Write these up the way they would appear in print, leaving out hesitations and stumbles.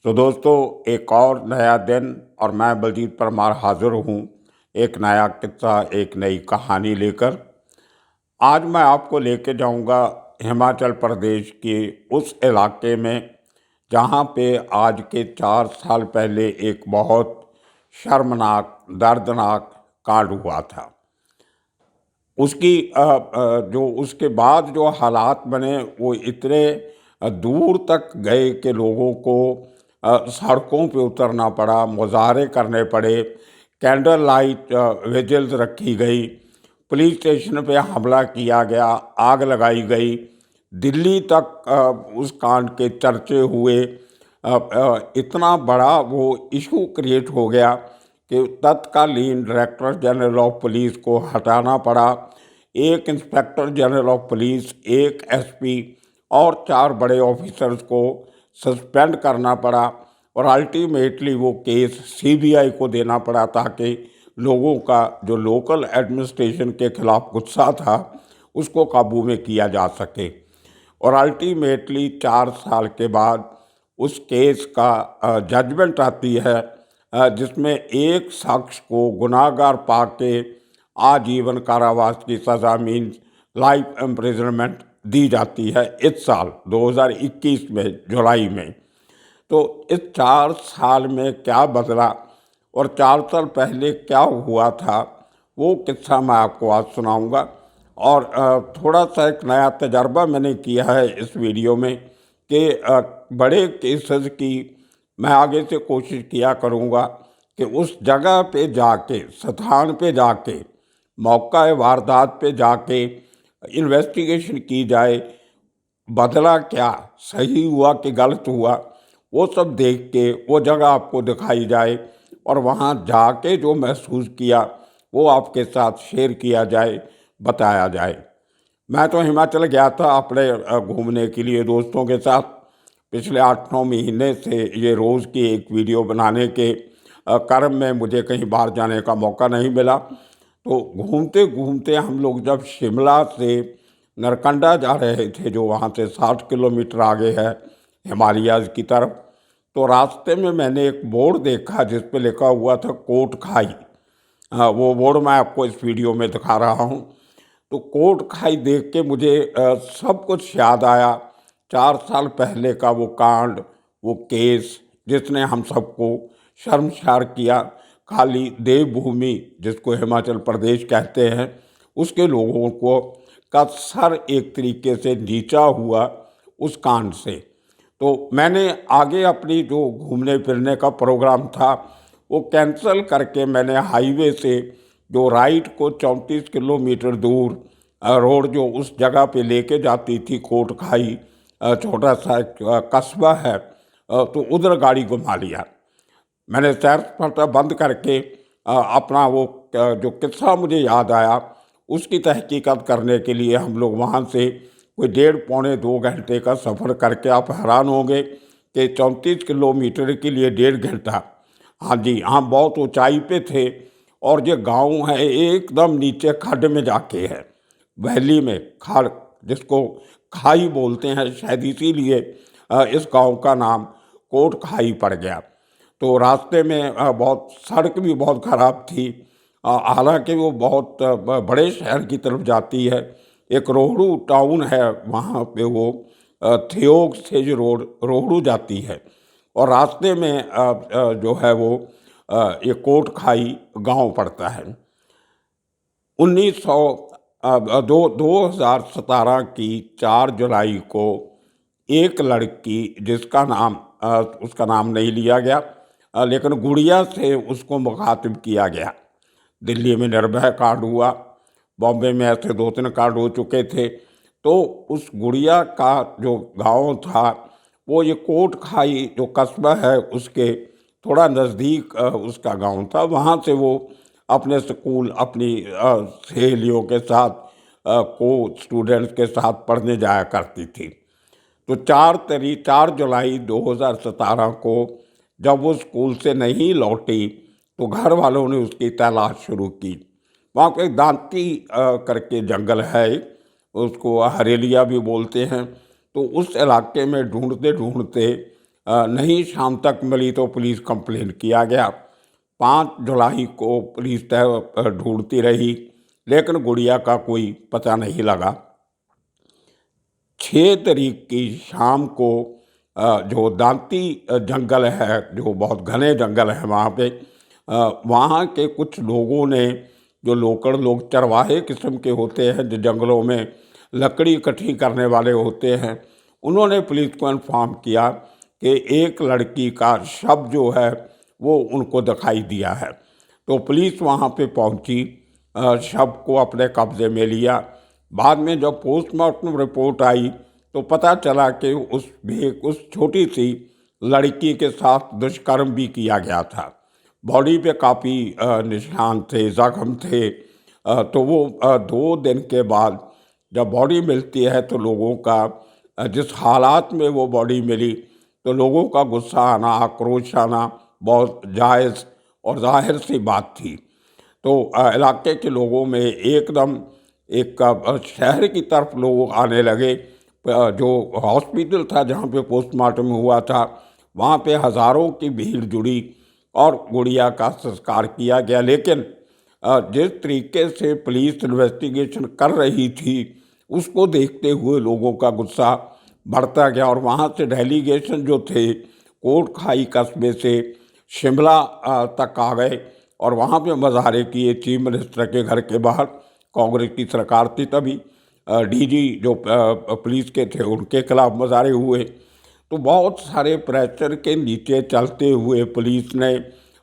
तो दोस्तों, एक और नया दिन और मैं बलजीत परमार हाजिर हूँ एक नया किस्सा, एक नई कहानी लेकर। आज मैं आपको लेके जाऊँगा हिमाचल प्रदेश के उस इलाके में जहाँ पे आज के 4 साल पहले एक बहुत शर्मनाक, दर्दनाक कांड हुआ था। जो उसके बाद जो हालात बने वो इतने दूर तक गए कि लोगों को सड़कों पे उतरना पड़ा, मुजाहरे करने पड़े, कैंडल लाइट विजिल्स रखी गई, पुलिस स्टेशन पे हमला किया गया, आग लगाई गई। दिल्ली तक उस कांड के चर्चे हुए। इतना बड़ा वो इशू क्रिएट हो गया कि तत्कालीन डायरेक्टर जनरल ऑफ पुलिस को हटाना पड़ा। एक इंस्पेक्टर जनरल ऑफ पुलिस, एक एसपी और 4 बड़े ऑफिसर्स को सस्पेंड करना पड़ा और अल्टीमेटली वो केस सीबीआई को देना पड़ा ताकि लोगों का जो लोकल एडमिनिस्ट्रेशन के खिलाफ गुस्सा था उसको काबू में किया जा सके। और अल्टीमेटली 4 साल के बाद उस केस का जजमेंट आती है, जिसमें एक शख्स को गुनाहगार पाके आजीवन कारावास की सज़ा मीन्स लाइफ इम्प्रिजनमेंट दी जाती है इस साल 2021 में जुलाई में। तो इस 4 साल में क्या बदला और 4 साल पहले क्या हुआ था वो किस्सा मैं आपको आज सुनाऊंगा। और थोड़ा सा एक नया तजर्बा मैंने किया है इस वीडियो में कि बड़े केसेस की मैं आगे से कोशिश किया करूंगा कि उस जगह पे जाके, स्थान पे जाके, मौका वारदात पे जाके इन्वेस्टिगेशन की जाए, बदला क्या, सही हुआ कि गलत हुआ, वो सब देख के वो जगह आपको दिखाई जाए और वहाँ जाके जो महसूस किया वो आपके साथ शेयर किया जाए, बताया जाए। मैं तो हिमाचल गया था अपने घूमने के लिए दोस्तों के साथ। पिछले 8-9 महीने से ये रोज़ की एक वीडियो बनाने के क्रम में मुझे कहीं बाहर जाने का मौका नहीं मिला। तो घूमते घूमते हम लोग जब शिमला से नरकंडा जा रहे थे, जो वहाँ से 60 किलोमीटर आगे है हिमालयाज़ की तरफ, तो रास्ते में मैंने एक बोर्ड देखा जिस पे लिखा हुआ था कोट खाई। वो बोर्ड मैं आपको इस वीडियो में दिखा रहा हूँ। तो कोट खाई देख के मुझे सब कुछ याद आया। 4 साल पहले का वो कांड, वो केस जिसने हम सबको शर्मसार किया। खाली देवभूमि जिसको हिमाचल प्रदेश कहते हैं उसके लोगों को का सर एक तरीके से नीचा हुआ उस कांड से। तो मैंने आगे अपनी जो घूमने फिरने का प्रोग्राम था वो कैंसिल करके मैंने हाईवे से जो राइट को 34 किलोमीटर दूर रोड जो उस जगह पे लेके जाती थी कोट खाई, छोटा सा एक कस्बा है, तो उधर गाड़ी घुमा लिया। मैंने सैर सपाटा बंद करके अपना वो जो किस्सा मुझे याद आया उसकी तहकीकात करने के लिए हम लोग वहाँ से कोई 1.5-2 घंटे का सफ़र करके, आप हैरान होंगे कि 34 किलोमीटर के लिए 1.5 घंटा। हाँ जी, हम बहुत ऊंचाई पे थे और ये गांव है एकदम नीचे खड्ड में जाके है, वैली में, खाड़ जिसको खाई बोलते हैं, शायद इसीलिए इस गांव का नाम कोट खाई पड़ गया। तो रास्ते में बहुत सड़क भी बहुत ख़राब थी। हालांकि वो बहुत बड़े शहर की तरफ जाती है। एक रोहड़ू टाउन है वहाँ पे, वो थियोग से जो रोहड़ू जाती है और रास्ते में जो है वो ये कोट खाई गांव पड़ता है। 2017 की 4 जुलाई को एक लड़की जिसका नाम उसका नाम नहीं लिया गया, लेकिन गुड़िया से उसको मुखातिब किया गया। दिल्ली में निर्भया कांड हुआ, बॉम्बे में ऐसे 2-3 कांड हो चुके थे। तो उस गुड़िया का जो गांव था वो ये कोट खाई जो कस्बा है उसके थोड़ा नज़दीक उसका गांव था। वहाँ से वो अपने स्कूल अपनी सहेलियों के साथ, को स्टूडेंट्स के साथ पढ़ने जाया करती थी। तो 4 जुलाई 2017 को जब वो स्कूल से नहीं लौटी तो घर वालों ने उसकी तलाश शुरू की। वहाँ पे दांती करके जंगल है, उसको हरेलिया भी बोलते हैं। तो उस इलाके में ढूंढते ढूंढते नहीं शाम तक मिली तो पुलिस कंप्लेन किया गया। 5 जुलाई को पुलिस ढूंढती रही, लेकिन गुड़िया का कोई पता नहीं लगा। 6 तारीख की शाम को जो दांती जंगल है, जो बहुत घने जंगल है वहाँ पे, वहाँ के कुछ लोगों ने, जो लोकल लोग चरवाहे किस्म के होते हैं जो जंगलों में लकड़ी इकट्ठी करने वाले होते हैं, उन्होंने पुलिस को इन्फॉर्म किया कि एक लड़की का शव जो है वो उनको दिखाई दिया है। तो पुलिस वहाँ पे पहुँची, शव को अपने कब्जे में लिया। बाद में जब पोस्टमार्टम रिपोर्ट आई तो पता चला कि उस छोटी सी लड़की के साथ दुष्कर्म भी किया गया था। बॉडी पे काफ़ी निशान थे, जख्म थे। तो वो 2 दिन के बाद जब बॉडी मिलती है तो लोगों का, जिस हालात में वो बॉडी मिली, तो लोगों का गुस्सा आना, आक्रोश आना बहुत जायज़ और जाहिर सी बात थी। तो इलाके के लोगों में एकदम एक शहर की तरफ लोग आने लगे। जो हॉस्पिटल था जहाँ पे पोस्टमार्टम हुआ था, वहाँ पे हज़ारों की भीड़ जुड़ी और गुड़िया का संस्कार किया गया। लेकिन जिस तरीके से पुलिस इन्वेस्टिगेशन कर रही थी, उसको देखते हुए लोगों का गुस्सा बढ़ता गया और वहाँ से डेलीगेशन जो थे कोट खाई कस्बे से शिमला तक आ गए और वहाँ पे मुजाहरे किए। चीफ मिनिस्टर के घर के बाहर कांग्रेस की सरकार थी तभी, डीजी जो पुलिस के थे उनके खिलाफ मुजाहरे हुए। तो बहुत सारे प्रेशर के नीचे चलते हुए पुलिस ने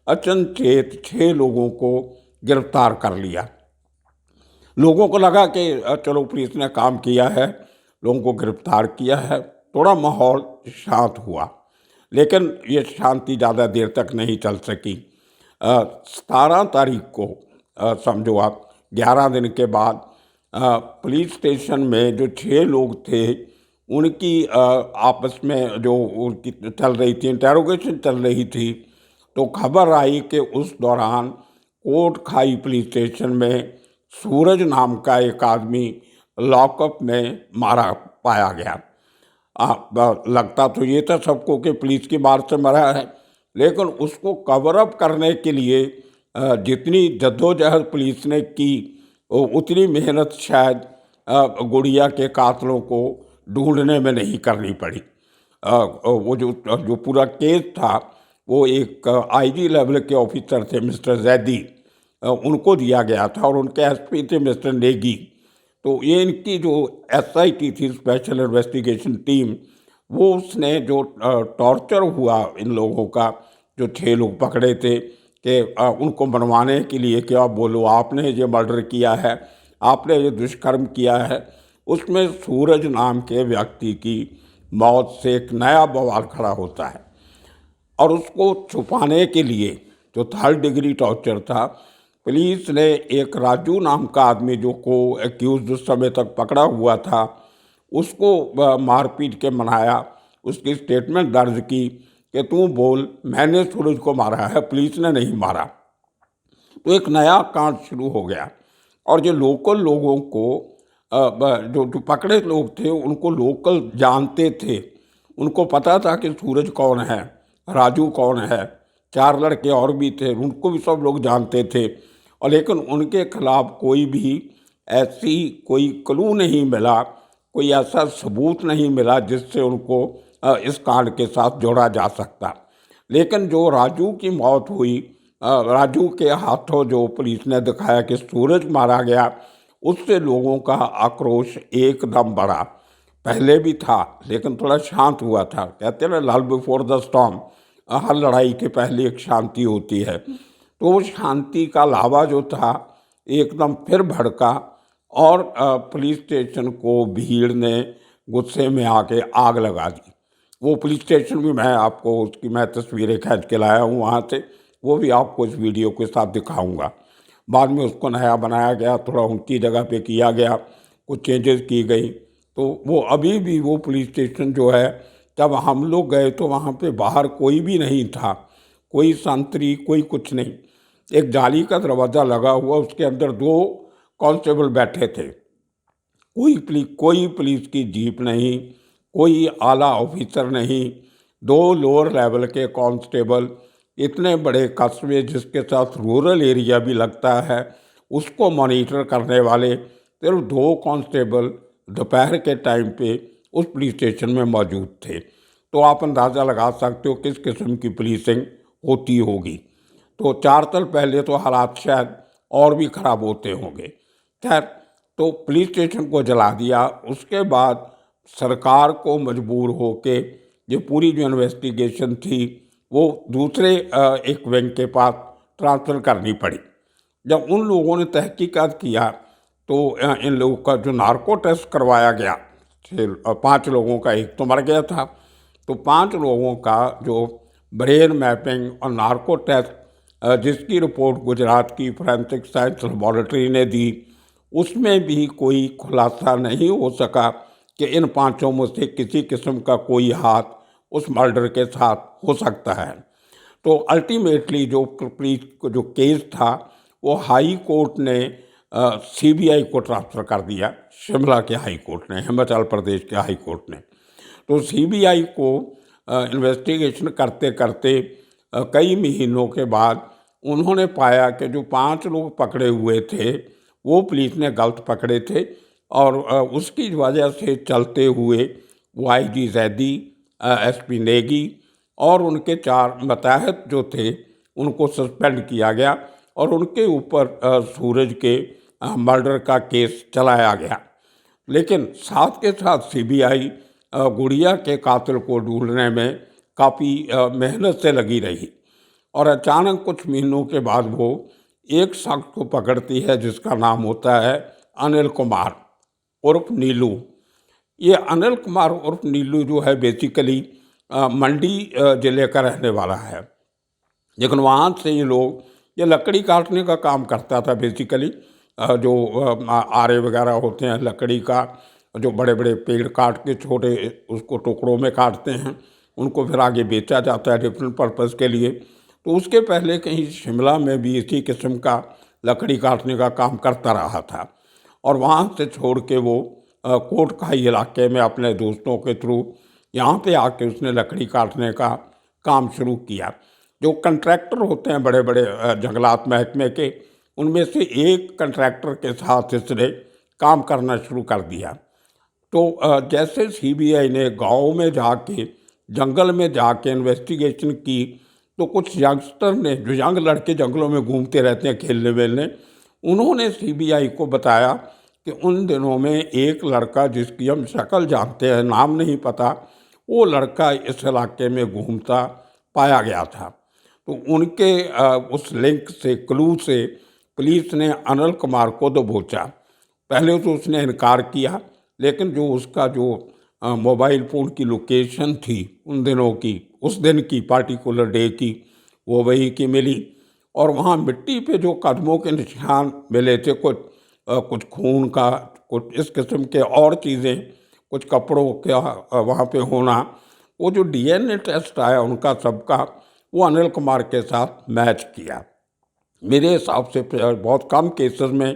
अचनचेत 6 लोगों को गिरफ्तार कर लिया। लोगों को लगा कि चलो पुलिस ने काम किया है, लोगों को गिरफ्तार किया है, थोड़ा माहौल शांत हुआ। लेकिन ये शांति ज़्यादा देर तक नहीं चल सकी। 17 तारीख को समझो आप 11 दिन के बाद पुलिस स्टेशन में जो 6 लोग थे उनकी आपस में जो उनकी चल रही थी, इंटेरोगेशन चल रही थी, तो खबर आई कि उस दौरान कोट खाई पुलिस स्टेशन में सूरज नाम का एक आदमी लॉकअप में मारा पाया गया। लगता तो ये था सबको कि पुलिस की मार से मरा है, लेकिन उसको कवर अप करने के लिए जितनी जद्दोजहद पुलिस ने की उतनी मेहनत शायद गुड़िया के कातलों को ढूंढने में नहीं करनी पड़ी। वो जो पूरा केस था वो एक आईजी लेवल के ऑफिसर थे मिस्टर जैदी, उनको दिया गया था और उनके एसपी थे मिस्टर नेगी। तो ये इनकी जो एसआईटी थी, स्पेशल इन्वेस्टिगेशन टीम, वो उसने जो टॉर्चर हुआ इन लोगों का, जो 6 लोग पकड़े थे, कि उनको मनवाने के लिए कि आप बोलो आपने ये मर्डर किया है, आपने ये दुष्कर्म किया है, उसमें सूरज नाम के व्यक्ति की मौत से एक नया बवाल खड़ा होता है। और उसको छुपाने के लिए जो 3rd डिग्री टॉर्चर था, पुलिस ने एक राजू नाम का आदमी जो को एक्यूज उस समय तक पकड़ा हुआ था, उसको मारपीट के मनाया, उसकी स्टेटमेंट दर्ज की कि तू बोल मैंने सूरज को मारा है, पुलिस ने नहीं मारा। तो एक नया कांड शुरू हो गया और जो लोकल लोगों को जो पकड़े लोग थे उनको लोकल जानते थे, उनको पता था कि सूरज कौन है, राजू कौन है, 4 लड़के और भी थे, उनको भी सब लोग जानते थे। और लेकिन उनके खिलाफ कोई भी ऐसी कोई क्लू नहीं मिला, कोई ऐसा सबूत नहीं मिला जिससे उनको इस कांड के साथ जोड़ा जा सकता। लेकिन जो राजू की मौत हुई, राजू के हाथों जो पुलिस ने दिखाया कि सूरज मारा गया, उससे लोगों का आक्रोश एकदम बढ़ा। पहले भी था लेकिन थोड़ा शांत हुआ था। कहते हैं लव बिफोर द स्टॉर्म, हर लड़ाई के पहले एक शांति होती है। तो वो शांति का लावा जो था एकदम फिर भड़का और पुलिस स्टेशन को भीड़ ने गुस्से में आके आग लगा दी। वो पुलिस स्टेशन भी मैं आपको उसकी मैं तस्वीरें खींच के लाया हूँ वहाँ से, वो भी आपको इस वीडियो के साथ दिखाऊंगा। बाद में उसको नया बनाया गया, थोड़ा उनकी जगह पे किया गया, कुछ चेंजेस की गई। तो वो अभी भी वो पुलिस स्टेशन जो है, जब हम लोग गए तो वहाँ पे बाहर कोई भी नहीं था, कोई संतरी, कोई कुछ नहीं। एक जाली का दरवाज़ा लगा हुआ, उसके अंदर 2 कांस्टेबल बैठे थे। कोई पुलिस की जीप नहीं, कोई आला ऑफिसर नहीं, 2 लोअर लेवल के कांस्टेबल इतने बड़े कस्बे जिसके साथ रूरल एरिया भी लगता है उसको मॉनिटर करने वाले सिर्फ 2 कांस्टेबल दोपहर के टाइम पे उस पुलिस स्टेशन में मौजूद थे। तो आप अंदाज़ा लगा सकते हो किस किस्म की पुलिसिंग होती होगी। तो 4 साल पहले तो हालात शायद और भी ख़राब होते होंगे। खैर, तो पुलिस स्टेशन को जला दिया। उसके बाद सरकार को मजबूर होके ये पूरी जो इन्वेस्टिगेशन थी वो दूसरे एक विंग के पास ट्रांसफ़र करनी पड़ी। जब उन लोगों ने तहकीकात किया तो इन लोगों का जो नार्को टेस्ट करवाया गया, 5 लोगों का एक तो मर गया था, तो 5 लोगों का जो ब्रेन मैपिंग और नार्को टेस्ट जिसकी रिपोर्ट गुजरात की फोरेंसिक साइंस लेबॉरेटरी ने दी, उसमें भी कोई खुलासा नहीं हो सका कि इन 5 में से किसी किस्म का कोई हाथ उस मर्डर के साथ हो सकता है। तो अल्टीमेटली जो पुलिस को जो केस था वो हाई कोर्ट ने सीबीआई को ट्रांसफ़र कर दिया, शिमला के हाई कोर्ट ने, हिमाचल प्रदेश के हाई कोर्ट ने। तो सीबीआई को इन्वेस्टिगेशन करते करते कई महीनों के बाद उन्होंने पाया कि जो 5 लोग पकड़े हुए थे वो पुलिस ने गलत पकड़े थे और उसकी वजह से चलते हुए वो आईजी जैदी, एसपी नेगी और उनके 4 मतहत जो थे उनको सस्पेंड किया गया और उनके ऊपर सूरज के मर्डर का केस चलाया गया। लेकिन साथ के साथ सीबीआई गुड़िया के कातिल को ढूंढने में काफ़ी मेहनत से लगी रही और अचानक कुछ महीनों के बाद वो एक शख्स को पकड़ती है जिसका नाम होता है अनिल कुमार उर्फ नीलू। ये अनिल कुमार उर्फ नीलू जो है बेसिकली मंडी ज़िले का रहने वाला है, लेकिन वहाँ से ये लकड़ी काटने का काम करता था बेसिकली। जो आरे वगैरह होते हैं लकड़ी का, जो बड़े बड़े पेड़ काट के छोटे उसको टुकड़ों में काटते हैं, उनको फिर आगे बेचा जाता है डिफरेंट पर्पज़ के लिए। तो उसके पहले कहीं शिमला में भी इसी किस्म का लकड़ी काटने का काम करता रहा था और वहाँ से छोड़ के वो कोटखाई इलाके में अपने दोस्तों के थ्रू यहाँ पे आके उसने लकड़ी काटने का काम शुरू किया। जो कंट्रैक्टर होते हैं बड़े बड़े जंगलात महकमे के, उनमें से एक कंट्रैक्टर के साथ इसने काम करना शुरू कर दिया। तो जैसे सीबीआई ने गांव में जाके जंगल में जाके इन्वेस्टिगेशन की तो कुछ यंगस्टर ने, जो यंग लड़के जंगलों में घूमते रहते हैं खेलने वेलने, उन्होंने सीबीआई को बताया कि उन दिनों में एक लड़का जिसकी हम शक्ल जानते हैं, नाम नहीं पता, वो लड़का इस इलाके में घूमता पाया गया था। तो उनके उस लिंक से, क्लू से पुलिस ने अनिल कुमार को दबोचा। पहले तो उसने इनकार किया, लेकिन जो उसका जो मोबाइल फ़ोन की लोकेशन थी उन दिनों की, उस दिन की पार्टिकुलर डे की, वो वही की मिली और वहाँ मिट्टी पे जो कदमों के निशान मिले थे, कुछ खून का, कुछ इस किस्म के और चीज़ें, कुछ कपड़ों का वहाँ पे होना, वो जो डीएनए टेस्ट आया उनका सबका, वो अनिल कुमार के साथ मैच किया। मेरे हिसाब से बहुत कम केसेस में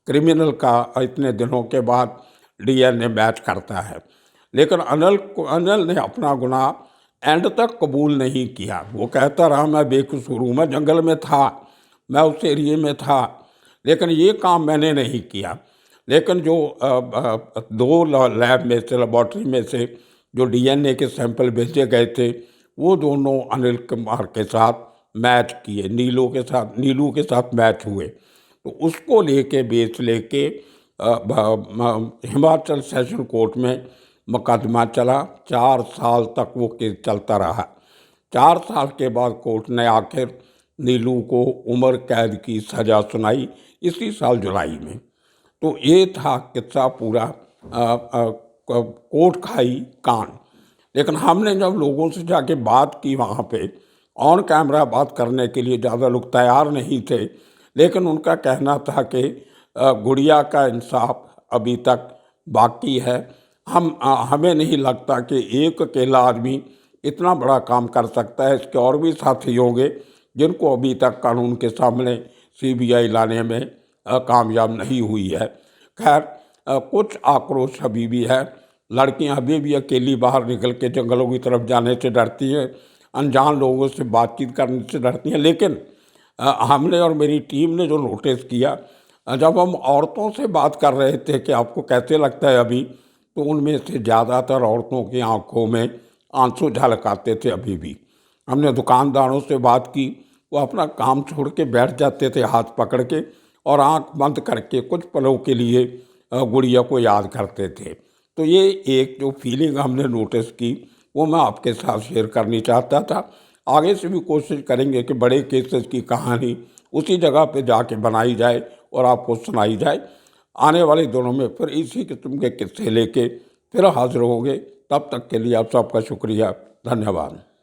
क्रिमिनल का इतने दिनों के बाद डीएनए मैच करता है, लेकिन अनिल ने अपना गुनाह एंड तक कबूल नहीं किया। वो कहता रहा मैं बेकसूर हूँ, मैं जंगल में था, मैं उस एरिए में था, लेकिन ये काम मैंने नहीं किया। लेकिन जो 2 लैब में से, लेबॉर्ट्री में से जो डीएनए के सैंपल भेजे गए थे, वो दोनों अनिल कुमार के साथ मैच किए, नीलू के साथ मैच हुए। तो उसको लेके बेस लेके हिमाचल सेशन कोर्ट में मुकदमा चला। 4 साल तक वो केस चलता रहा। 4 साल के बाद कोर्ट ने आखिर नीलू को उम्र कैद की सज़ा सुनाई इसी साल जुलाई में। तो ये था किस्सा पूरा कोटखाई कांड। लेकिन हमने जब लोगों से जाके बात की वहाँ पे, ऑन कैमरा बात करने के लिए ज़्यादा लोग तैयार नहीं थे, लेकिन उनका कहना था कि गुड़िया का इंसाफ अभी तक बाकी है। हमें नहीं लगता कि एक अकेला आदमी इतना बड़ा काम कर सकता है, इसके और भी साथी होंगे जिनको अभी तक कानून के सामने सीबीआई लाने में कामयाब नहीं हुई है। खैर, कुछ आक्रोश अभी भी है लड़कियां अभी भी अकेली बाहर निकल के जंगलों की तरफ जाने से डरती हैं, अनजान लोगों से बातचीत करने से डरती हैं। लेकिन हमने और मेरी टीम ने जो नोटिस किया, जब हम औरतों से बात कर रहे थे कि आपको कैसे लगता है अभी, तो उनमें से ज़्यादातर औरतों की आंखों में आंसू झलक आते थे अभी भी। हमने दुकानदारों से बात की, वो अपना काम छोड़ के बैठ जाते थे हाथ पकड़ के और आंख बंद करके कुछ पलों के लिए गुड़िया को याद करते थे। तो ये एक जो फीलिंग हमने नोटिस की, वो मैं आपके साथ शेयर करनी चाहता था। आगे से भी कोशिश करेंगे कि बड़े केसेस की कहानी उसी जगह पे जाके बनाई जाए और आपको सुनाई जाए। आने वाले दिनों में फिर इसी किस्म के किस्से लेके फिर हाजिर होंगे। तब तक के लिए आप सबका शुक्रिया, धन्यवाद।